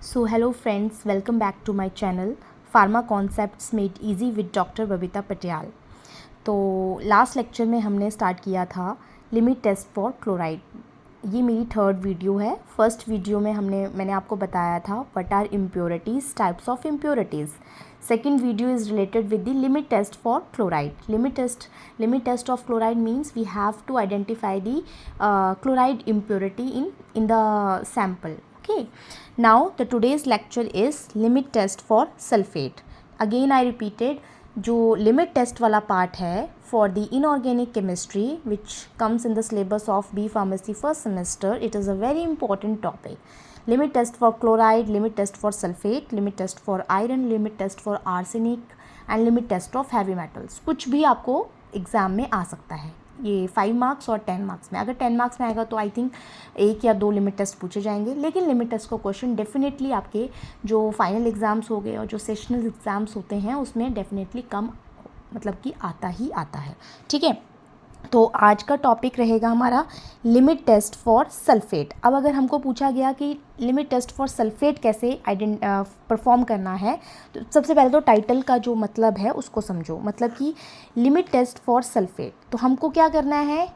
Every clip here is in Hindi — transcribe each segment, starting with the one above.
So hello friends, welcome back to my channel Pharma Concepts Made Easy with Dr. Babita Patial. तो लास्ट लेक्चर में हमने स्टार्ट किया था लिमिट टेस्ट फॉर क्लोराइड। ये मेरी थर्ड वीडियो है। फर्स्ट वीडियो में मैंने आपको बताया था what are impurities, types of impurities. Second video is related with the limit test for chloride. Limit test of chloride means we have to identify the chloride impurity in the sample. Okay, now the today's lecture is limit test for sulfate. Again I repeated, जो limit test वाला part है for the inorganic chemistry which comes in the syllabus of B Pharmacy first semester, it is a very important topic. Limit test for chloride, limit test for sulfate, limit test for iron, limit test for arsenic and limit test of heavy metals. कुछ भी आपको एग्ज़ाम में आ सकता है, ये 5 मार्क्स और 10 मार्क्स में। अगर 10 मार्क्स में आएगा तो आई थिंक 1 या 2 लिमिट टेस्ट पूछे जाएंगे, लेकिन लिमिट टेस्ट का क्वेश्चन डेफिनेटली आपके जो फाइनल एग्ज़ाम्स हो गए और जो सेशनल एग्ज़ाम्स होते हैं उसमें डेफिनेटली कम मतलब कि आता ही आता है। ठीक है, तो आज का टॉपिक रहेगा हमारा लिमिट टेस्ट फॉर सल्फेट। अब अगर हमको पूछा गया कि लिमिट टेस्ट फॉर सल्फेट कैसे परफॉर्म करना है, तो सबसे पहले तो टाइटल का जो मतलब है उसको समझो। मतलब कि लिमिट टेस्ट फॉर सल्फेट, तो हमको क्या करना है,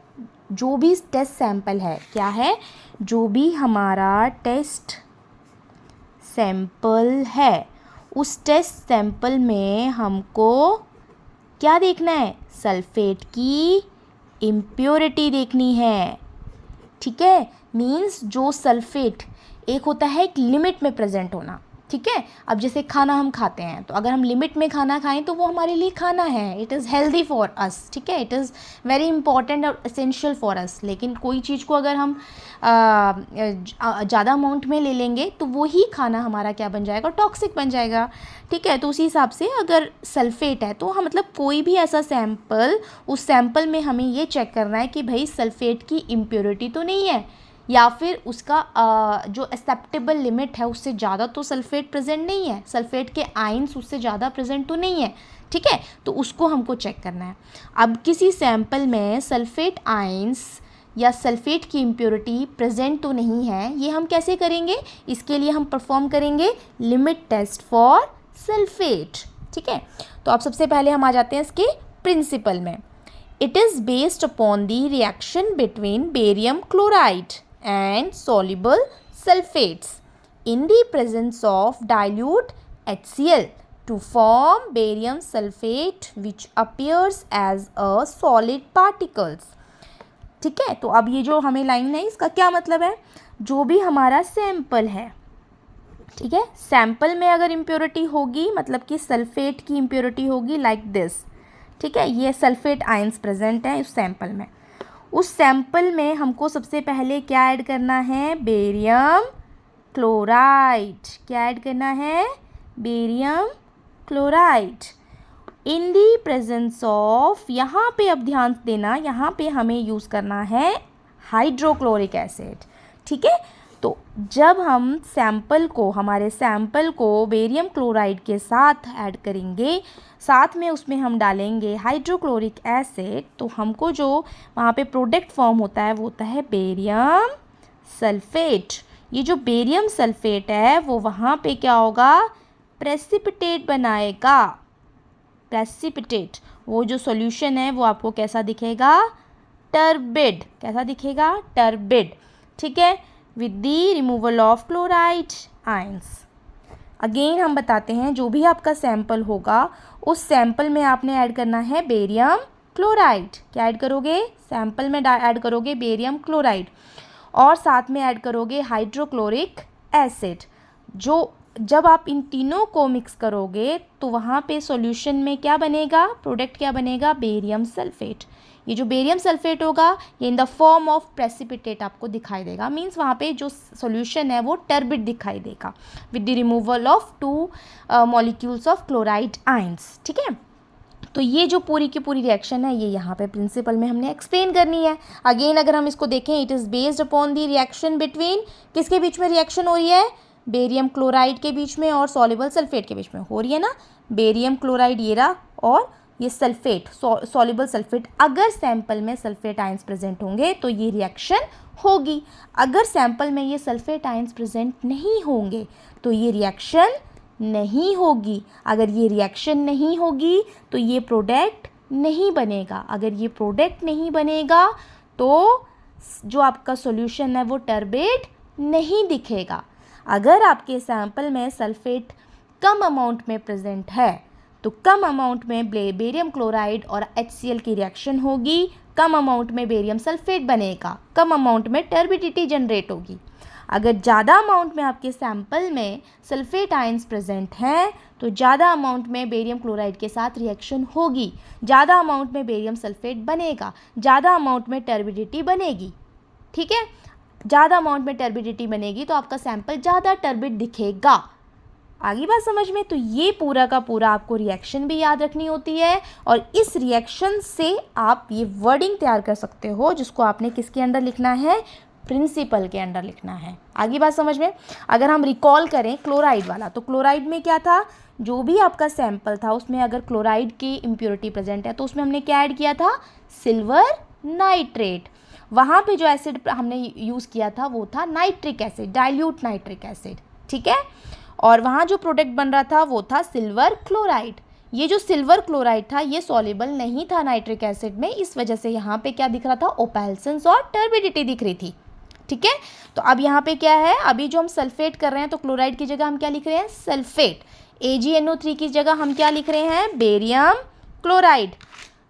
जो भी टेस्ट सैंपल है, क्या है, जो भी हमारा टेस्ट सैंपल है उस टेस्ट सैंपल में हमको क्या देखना है, सल्फेट की इम्प्योरिटी देखनी है। ठीक है, मीन्स जो सल्फेट एक होता है एक लिमिट में प्रेजेंट होना। ठीक है, अब जैसे खाना हम खाते हैं तो अगर हम लिमिट में खाना खाएं तो वो हमारे लिए खाना है, it is healthy for us. ठीक है, इट इज़ वेरी इंपॉर्टेंट और एसेंशियल फॉर अस। लेकिन कोई चीज़ को अगर हम ज़्यादा अमाउंट में ले लेंगे तो वो ही खाना हमारा क्या बन जाएगा, टॉक्सिक बन जाएगा। ठीक है, तो उसी हिसाब से अगर सल्फेट है तो हम मतलब कोई भी ऐसा सैंपल, उस सैंपल में हमें ये चेक करना है कि भाई सल्फेट की इम्प्योरिटी तो नहीं है, या फिर उसका जो एक्सेप्टेबल लिमिट है उससे ज़्यादा तो सल्फेट प्रेजेंट नहीं है, सल्फेट के आयंस उससे ज़्यादा प्रेजेंट तो नहीं है। ठीक है, तो उसको हमको चेक करना है। अब किसी सैंपल में सल्फेट आयंस या सल्फेट की इम्प्योरिटी प्रेजेंट तो नहीं है, ये हम कैसे करेंगे, इसके लिए हम परफॉर्म करेंगे लिमिट टेस्ट फॉर सल्फेट। ठीक है, तो अब सबसे पहले हम आ जाते हैं इसके प्रिंसिपल में। It is based upon the reaction between barium chloride and soluble sulfates in the presence of dilute HCl to form barium sulfate which appears as a solid particles। ठीक है, तो अब ये जो हमें लाइन है इसका क्या मतलब है, जो भी हमारा सैंपल है, ठीक है, सैंपल में अगर इम्प्योरिटी होगी मतलब कि सल्फेट की इम्प्योरिटी होगी लाइक दिस। ठीक है, ये सल्फेट आयंस प्रेजेंट है उस सैंपल में। उस सैंपल में हमको सबसे पहले क्या ऐड करना है, बेरियम क्लोराइड। क्या ऐड करना है, barium chloride in the presence of, यहाँ पे अब ध्यान देना, यहाँ पे हमें यूज़ करना है हाइड्रोक्लोरिक एसिड। ठीक है, तो जब हम हमारे सैंपल को बेरियम क्लोराइड के साथ ऐड करेंगे, साथ में उसमें हम डालेंगे हाइड्रोक्लोरिक एसिड, तो हमको जो वहाँ पे प्रोडक्ट फॉर्म होता है वो होता है बेरियम सल्फेट। ये जो बेरियम सल्फेट है वो वहाँ पे क्या होगा, प्रेसिपिटेट बनाएगा। प्रेसिपिटेट, वो जो सॉल्यूशन है वो आपको कैसा दिखेगा, टर्बिड। कैसा दिखेगा, टर्बिड। ठीक है, with the removal of chloride ions। Again हम बताते हैं, जो भी आपका सैंपल होगा उस सैंपल में आपने ऐड करना है बेरियम क्लोराइड। क्या ऐड करोगे, सैंपल में ऐड करोगे बेरियम क्लोराइड और साथ में ऐड करोगे हाइड्रोक्लोरिक एसिड। जो जब आप इन तीनों को मिक्स करोगे तो वहाँ पे सॉल्यूशन में क्या बनेगा, प्रोडक्ट क्या बनेगा, बेरियम सल्फेट। ये जो बेरियम सल्फेट होगा ये in the form of precipitate आपको दिखाई देगा, मीन्स वहाँ पे जो सॉल्यूशन है वो टर्बिड दिखाई देगा with the removal of 2 molecules of chloride ions. ठीक है, तो ये जो पूरी की पूरी रिएक्शन है ये यहाँ पे प्रिंसिपल में हमने एक्सप्लेन करनी है। अगेन अगर हम इसको देखें, it is based upon the reaction between, किसके बीच में रिएक्शन हो रही है, बेरियम क्लोराइड के बीच में और सॉल्युबल सल्फेट के बीच में हो रही है ना। बेरियम क्लोराइड ये रहा और ये सल्फेट, सॉल्युबल सल्फेट, अगर सैंपल में सल्फेट आयंस प्रेजेंट होंगे तो ये रिएक्शन होगी। अगर सैंपल में ये सल्फेट आयंस प्रेजेंट नहीं होंगे तो ये रिएक्शन नहीं होगी। अगर ये रिएक्शन नहीं होगी तो ये प्रोडक्ट नहीं बनेगा। अगर ये प्रोडक्ट नहीं बनेगा तो जो आपका सॉल्यूशन है वो टर्बिड नहीं दिखेगा। अगर आपके सैंपल में सल्फेट कम अमाउंट में प्रेजेंट है तो कम अमाउंट में बेरियम क्लोराइड और HCl की रिएक्शन होगी, कम अमाउंट में बेरियम सल्फेट बनेगा, कम अमाउंट में टर्बिडिटी जनरेट होगी। अगर ज़्यादा अमाउंट में आपके सैंपल में सल्फेट आयंस प्रेजेंट हैं तो ज़्यादा अमाउंट में बेरियम क्लोराइड के साथ रिएक्शन होगी, ज़्यादा अमाउंट में बेरियम सल्फेट बनेगा, ज़्यादा अमाउंट में टर्बिडिटी बनेगी। ठीक है, ज़्यादा अमाउंट में टर्बिडिटी बनेगी तो आपका सैंपल ज़्यादा टर्बिड दिखेगा। आगे बात समझ में? तो ये पूरा का पूरा आपको रिएक्शन भी याद रखनी होती है और इस रिएक्शन से आप ये वर्डिंग तैयार कर सकते हो जिसको आपने किसके अंडर लिखना है, प्रिंसिपल के अंडर लिखना है। आगे बात समझ में? अगर हम रिकॉल करें क्लोराइड वाला, तो क्लोराइड में क्या था, जो भी आपका सैंपल था उसमें अगर क्लोराइड की इम्प्योरिटी प्रेजेंट है तो उसमें हमने क्या ऐड किया था, सिल्वर नाइट्रेट। वहाँ पे जो एसिड हमने यूज़ किया था वो था nitric acid, dilute nitric acid. ठीक है, और वहाँ जो प्रोडक्ट बन रहा था वो था सिल्वर क्लोराइड। ये जो सिल्वर क्लोराइड था ये सॉल्युबल नहीं था नाइट्रिक एसिड में, इस वजह से यहाँ पे क्या दिख रहा था, ओपैल्सेंस और टर्बिडिटी दिख रही थी। ठीक है, तो अब यहाँ पे क्या है, अभी जो हम सल्फेट कर रहे हैं तो क्लोराइड की जगह हम क्या लिख रहे हैं, सल्फेट। AgNO3 की जगह हम क्या लिख रहे हैं, बेरियम क्लोराइड।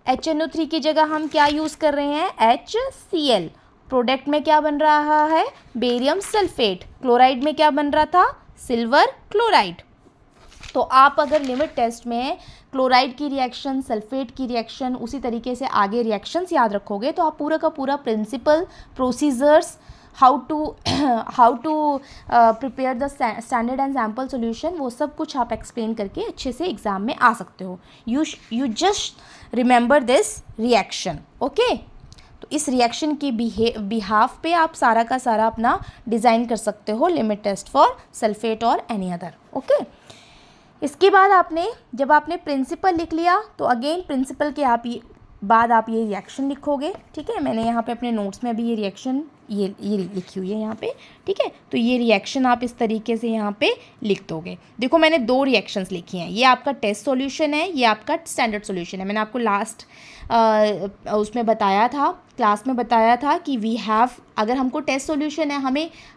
HNO3 की जगह हम क्या यूज़ कर रहे हैं, HCl। प्रोडक्ट में क्या बन रहा है, बेरियम सल्फेट। क्लोराइड में क्या बन रहा था, सिल्वर क्लोराइड। तो आप अगर लिमिट टेस्ट में क्लोराइड की रिएक्शन, सल्फेट की रिएक्शन, उसी तरीके से आगे रिएक्शंस याद रखोगे तो आप पूरा का पूरा principle, procedures, how to prepare the standard and sample solution, वो सब कुछ आप एक्सप्लेन करके अच्छे से एग्जाम में आ सकते हो। You just remember this reaction. Okay, तो इस रिएक्शन की बिहाफ पे आप सारा का सारा अपना डिज़ाइन कर सकते हो लिमिट टेस्ट फॉर सल्फेट और एनी अदर। ओके, इसके बाद जब आपने प्रिंसिपल लिख लिया तो अगेन प्रिंसिपल के बाद आप ये रिएक्शन लिखोगे। ठीक है, मैंने यहाँ पे अपने नोट्स में अभी ये रिएक्शन ये लिखी हुई है यहाँ पे। ठीक है, तो ये रिएक्शन आप इस तरीके से यहाँ पे लिख दोगे। देखो मैंने 2 रिएक्शंस लिखी हैं, ये आपका टेस्ट सॉल्यूशन है, ये आपका स्टैंडर्ड सॉल्यूशन है। मैंने आपको लास्ट उसमें बताया था, क्लास में बताया था कि वी हैव, अगर हमको टेस्ट सॉल्यूशन है,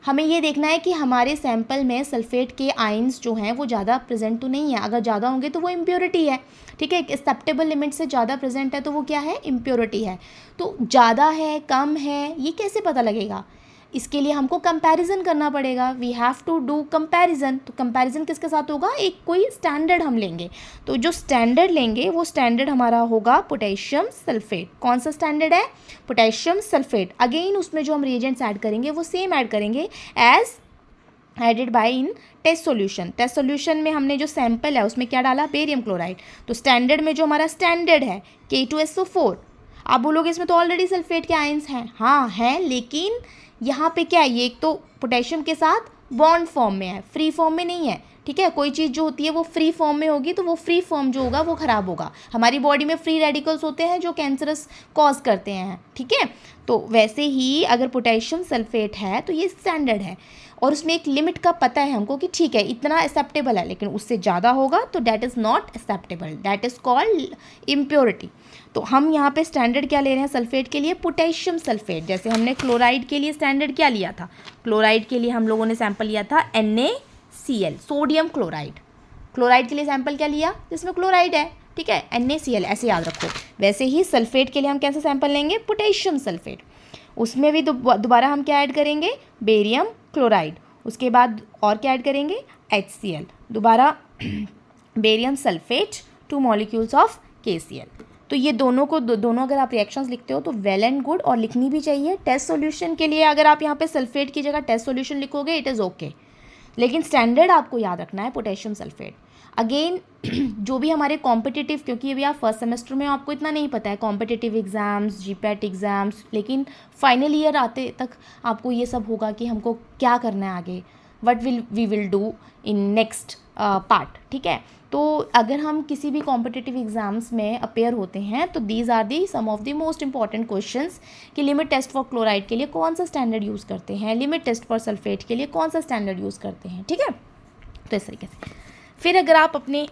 हमें ये देखना है कि हमारे सैंपल में सल्फेट के आयंस जो हैं वो ज़्यादा प्रेजेंट तो नहीं है। अगर ज़्यादा होंगे तो वो इम्प्योरिटी है। ठीक है, एक्सेप्टेबल लिमिट से ज़्यादा प्रेजेंट है तो वो क्या है, इम्प्योरिटी है। तो ज़्यादा है, कम है, ये कैसे पता लगेगा? इसके लिए हमको कंपैरिजन करना पड़ेगा। We have to do comparison. तो कंपैरिजन किसके साथ होगा, एक कोई स्टैंडर्ड हम लेंगे। तो जो स्टैंडर्ड लेंगे वो स्टैंडर्ड हमारा होगा पोटेशियम सल्फेट। कौन सा स्टैंडर्ड है, पोटेशियम सल्फेट। अगेन उसमें जो हम रिएजेंट्स ऐड करेंगे वो सेम ऐड करेंगे as added by in test solution. Test solution में हमने जो सैंपल है उसमें क्या डाला, बेरियम क्लोराइड। तो स्टैंडर्ड में जो हमारा स्टैंडर्ड है K2SO4। आप बोलोगे इसमें तो ऑलरेडी सल्फेट के आयंस हैं, हाँ हैं, लेकिन यहाँ पे क्या है, ये एक तो पोटेशियम के साथ बॉन्ड फॉर्म में है, फ्री फॉर्म में नहीं है। ठीक है, कोई चीज़ जो होती है वो फ्री फॉर्म में होगी तो वो फ्री फॉर्म जो होगा वो ख़राब होगा। हमारी बॉडी में फ्री रेडिकल्स होते हैं जो कैंसरस कॉज करते हैं। ठीक है, तो वैसे ही अगर पोटेशियम सल्फेट है तो ये स्टैंडर्ड है और उसमें एक लिमिट का पता है हमको कि ठीक है इतना एक्सेप्टेबल है, लेकिन उससे ज़्यादा होगा तो that is not acceptable, that is called impurity. तो हम यहाँ पे स्टैंडर्ड क्या ले रहे हैं सल्फेट के लिए, पोटेशियम सल्फेट। जैसे हमने क्लोराइड के लिए स्टैंडर्ड क्या लिया था, क्लोराइड के लिए हम लोगों ने सैंपल लिया था NaCl, सोडियम क्लोराइड। क्लोराइड के लिए सैंपल क्या लिया, जिसमें क्लोराइड है। ठीक है, NaCl ऐसे याद रखो। वैसे ही सल्फेट के लिए हम कैसे सैंपल लेंगे, पोटेशियम सल्फेट। उसमें भी दोबारा हम क्या ऐड करेंगे, बेरियम क्लोराइड। उसके बाद और क्या ऐड करेंगे, HCl, दोबारा barium sulphate, 2 molecules of KCl। तो ये दोनों अगर आप रिएक्शंस लिखते हो तो वेल एंड गुड, और लिखनी भी चाहिए। टेस्ट सॉल्यूशन के लिए अगर आप यहाँ पे सल्फेट की जगह टेस्ट सॉल्यूशन लिखोगे इट इज़ ओके, लेकिन स्टैंडर्ड आपको याद रखना है पोटेशियम सल्फेट। अगेन जो भी हमारे कॉम्पिटिटिव, क्योंकि अभी आप फर्स्ट सेमेस्टर में आपको इतना नहीं पता है, कॉम्पिटिटिव एग्ज़ाम्स, GPAT एग्ज़ाम्स, लेकिन फाइनल ईयर आते तक आपको ये सब होगा कि हमको क्या करना है आगे, what we will do in next part, ठीक है। तो अगर हम किसी भी कॉम्पिटिटिव एग्जाम्स में अपेयर होते हैं तो these are the some of the most important questions कि लिमिट टेस्ट फॉर क्लोराइड के लिए कौन सा स्टैंडर्ड यूज़ करते हैं, लिमिट टेस्ट फॉर सल्फेट के लिए कौन सा स्टैंडर्ड यूज़ करते हैं, ठीक है। तो इस तरीके से फिर अगर आप अपने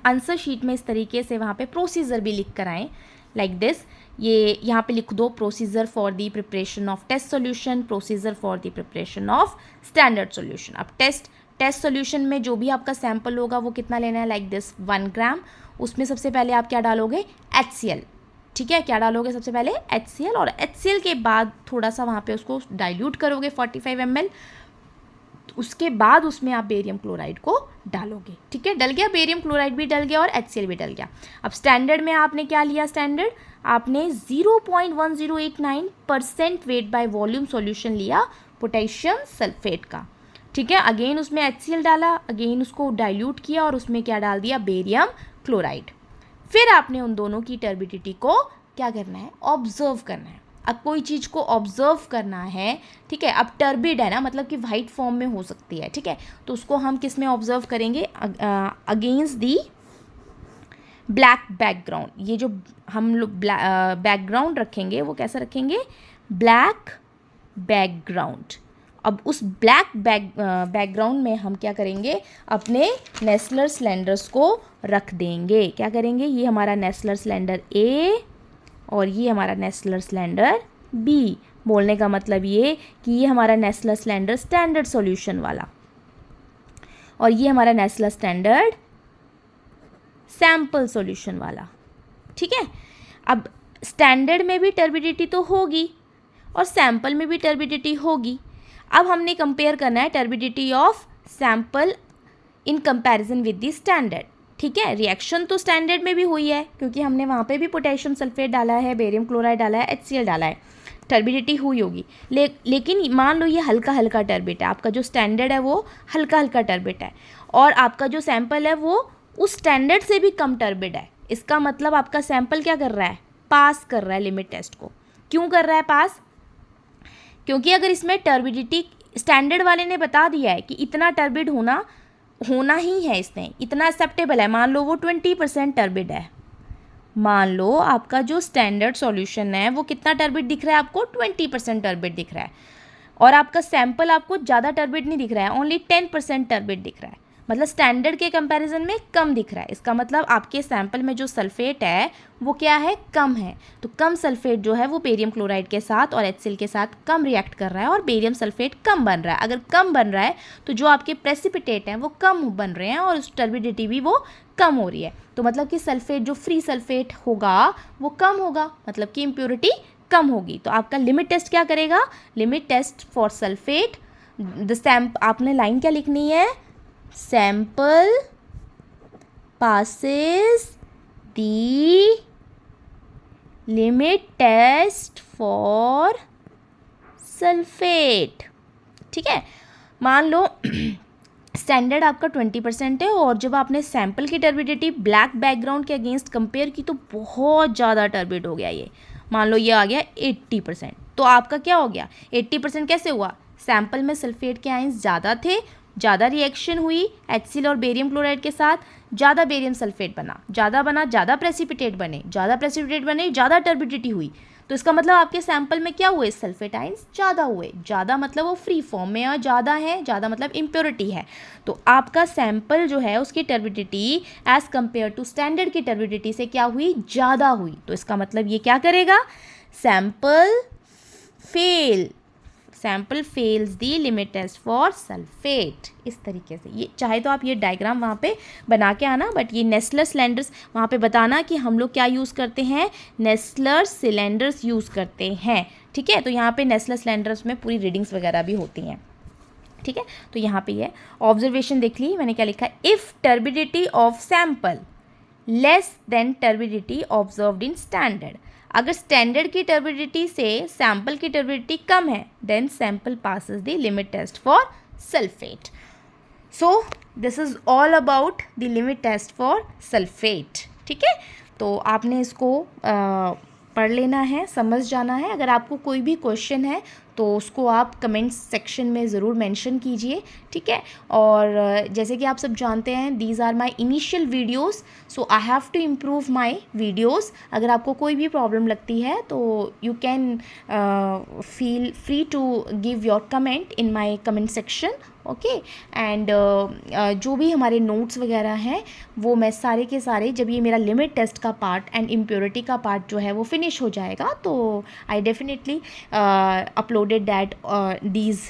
आंसर शीट में इस तरीके से वहाँ पे प्रोसीजर भी लिख कर आएँ लाइक दिस, ये यहाँ पे लिख दो procedure for the preparation of test solution, procedure for the preparation of standard solution. अब टेस्ट सॉल्यूशन में जो भी आपका सैंपल होगा वो कितना लेना है, लाइक दिस 1 ग्राम। उसमें सबसे पहले आप क्या डालोगे, HCl, ठीक है। क्या डालोगे सबसे पहले HCl, और HCl के बाद थोड़ा सा वहाँ पे उसको डाइल्यूट करोगे 45 ml। उसके बाद उसमें आप बेरियम क्लोराइड को डालोगे, ठीक है। डल गया, बेरियम क्लोराइड भी डल गया और HCl भी डल गया। अब स्टैंडर्ड में आपने क्या लिया, स्टैंडर्ड आपने 0.1089% वेट बाय वॉल्यूम सॉल्यूशन लिया पोटेशियम सल्फेट का, ठीक है। अगेन उसमें HCl डाला, अगेन उसको डाइल्यूट किया और उसमें क्या डाल दिया, बेरियम क्लोराइड। फिर आपने उन दोनों की टर्बिडिटी को क्या करना है, ऑब्जर्व करना है। अब कोई चीज़ को ऑब्जर्व करना है, ठीक है। अब टर्बिड है ना, मतलब कि वाइट फॉर्म में हो सकती है, ठीक है। तो उसको हम किस में ऑब्जर्व करेंगे, अगेंस्ट दी ब्लैक बैकग्राउंड। ये जो हम लोग बैकग्राउंड रखेंगे वो कैसा रखेंगे, ब्लैक बैकग्राउंड। अब उस ब्लैक बैकग्राउंड में हम क्या करेंगे, अपने नेस्लर सिलेंडर्स को रख देंगे। क्या करेंगे, ये हमारा नेस्लर सिलेंडर A और ये हमारा नेस्लर सिलेंडर B। बोलने का मतलब ये कि ये हमारा नेस्लर सिलेंडर स्टैंडर्ड सॉल्यूशन वाला और ये हमारा नेस्लर स्टैंडर्ड सैम्पल सॉल्यूशन वाला, ठीक है। अब स्टैंडर्ड में भी टर्बिडिटी तो होगी और सैम्पल में भी टर्बिडिटी होगी। अब हमने कंपेयर करना है turbidity of sample in comparison with the standard, ठीक है। रिएक्शन तो स्टैंडर्ड में भी हुई है क्योंकि हमने वहाँ पे भी पोटेशियम सल्फेट डाला है, बेरियम क्लोराइड डाला है, HCl डाला है, टर्बिडिटी हुई होगी। लेकिन मान लो ये हल्का हल्का टर्बिट है, आपका जो स्टैंडर्ड है वो हल्का हल्का टर्बिट है और आपका जो सैंपल है वो उस स्टैंडर्ड से भी कम टर्बिड है। इसका मतलब आपका सैंपल क्या कर रहा है, पास कर रहा है लिमिट टेस्ट को। क्यों कर रहा है पास, क्योंकि अगर इसमें टर्बिडिटी स्टैंडर्ड वाले ने बता दिया है कि इतना टर्बिड होना ही है, इसने इतना एक्सेप्टेबल है। मान लो वो 20% टर्बिड है, मान लो आपका जो स्टैंडर्ड सॉल्यूशन है वो कितना टर्बिड दिख रहा है आपको, 20% टर्बिड दिख रहा है और आपका सैंपल आपको ज़्यादा टर्बिड नहीं दिख रहा है, ओनली 10% टर्बिड दिख रहा है, मतलब स्टैंडर्ड के कंपैरिजन में कम दिख रहा है। इसका मतलब आपके सैंपल में जो सल्फेट है वो क्या है, कम है। तो कम सल्फेट जो है वो बेरियम क्लोराइड के साथ और HCl के साथ कम रिएक्ट कर रहा है और बेरियम सल्फेट कम बन रहा है। अगर कम बन रहा है तो जो आपके प्रेसिपिटेट हैं वो कम बन रहे हैं और उस टर्बिडिटी भी वो कम हो रही है। तो मतलब कि सल्फेट जो फ्री सल्फेट होगा वो कम होगा, मतलब कि इम्प्योरिटी कम होगी। तो आपका लिमिट टेस्ट क्या करेगा, लिमिट टेस्ट फॉर सल्फेट आपने लाइन क्या लिखनी है, sample passes the limit test for sulfate, ठीक है। मान लो स्टैंडर्ड आपका 20% है और जब आपने सैंपल की टर्बिडिटी ब्लैक बैकग्राउंड के अगेंस्ट कंपेयर की तो बहुत ज़्यादा टर्बिड हो गया ये। मान लो ये आ गया 80%, तो आपका क्या हो गया, 80% कैसे हुआ, सैंपल में सल्फेट के आयंस ज़्यादा थे, ज़्यादा रिएक्शन हुई HCl और बेरियम क्लोराइड के साथ, ज़्यादा बेरियम सल्फेट बना, ज़्यादा प्रेसिपिटेट बने, ज़्यादा टर्बिडिटी हुई। तो इसका मतलब आपके सैंपल में क्या हुए, सल्फेट आयंस ज़्यादा हुए। ज़्यादा मतलब वो फ्री फॉर्म में और ज़्यादा है, ज़्यादा मतलब इम्प्योरिटी है। तो आपका सैंपल जो है उसकी turbidity as compare to standard की टर्बिडिटी से क्या हुई, ज़्यादा हुई। तो इसका मतलब ये क्या करेगा, sample fails the limit test for sulphate. इस तरीके से ये चाहे तो आप ये डायग्राम वहाँ पे बना के आना, बट ये नेस्लर सिलेंडर्स वहाँ पे बताना कि हम लोग क्या यूज़ करते हैं, नेस्लर सिलेंडर्स यूज़ करते हैं, ठीक है। तो यहाँ पे नेस्लर सिलेंडर्स में पूरी रीडिंग्स वगैरह भी होती हैं, ठीक है। तो यहाँ पे ये ऑब्जर्वेशन देख ली मैंने क्या लिखा है, if turbidity of sample less than turbidity observed in standard. अगर स्टैंडर्ड की टर्बिडिटी से सैंपल की टर्बिडिटी कम है then sample passes the limit test for sulphate. So this is all about the limit test for sulphate, ठीक है। तो आपने इसको पढ़ लेना है, समझ जाना है। अगर आपको कोई भी क्वेश्चन है तो उसको आप कमेंट सेक्शन में ज़रूर मेंशन कीजिए, ठीक है। और जैसे कि आप सब जानते हैं, these are my initial videos, so I have to improve my videos. अगर आपको कोई भी प्रॉब्लम लगती है तो you can feel free to give your comment in my comment section, okay. And जो भी हमारे नोट्स वगैरह हैं वो मैं सारे के सारे, जब ये मेरा लिमिट टेस्ट का पार्ट एंड इम्प्योरिटी का पार्ट जो है वो फिनिश हो जाएगा, तो I definitely uploaded that these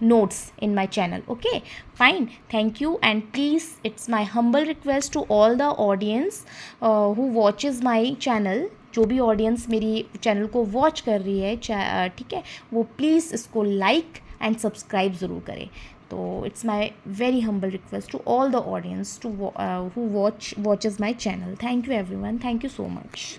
notes in my channel, okay, fine, thank you. And please, it's my humble request to all the audience who watches my channel, जो भी ऑडियंस मेरी चैनल को वॉच कर रही है, ठीक है, वो प्लीज़ इसको लाइक एंड सब्सक्राइब ज़रूर करें। तो it's my very humble request to all the audience to who watches my channel. Thank you everyone, thank you so much.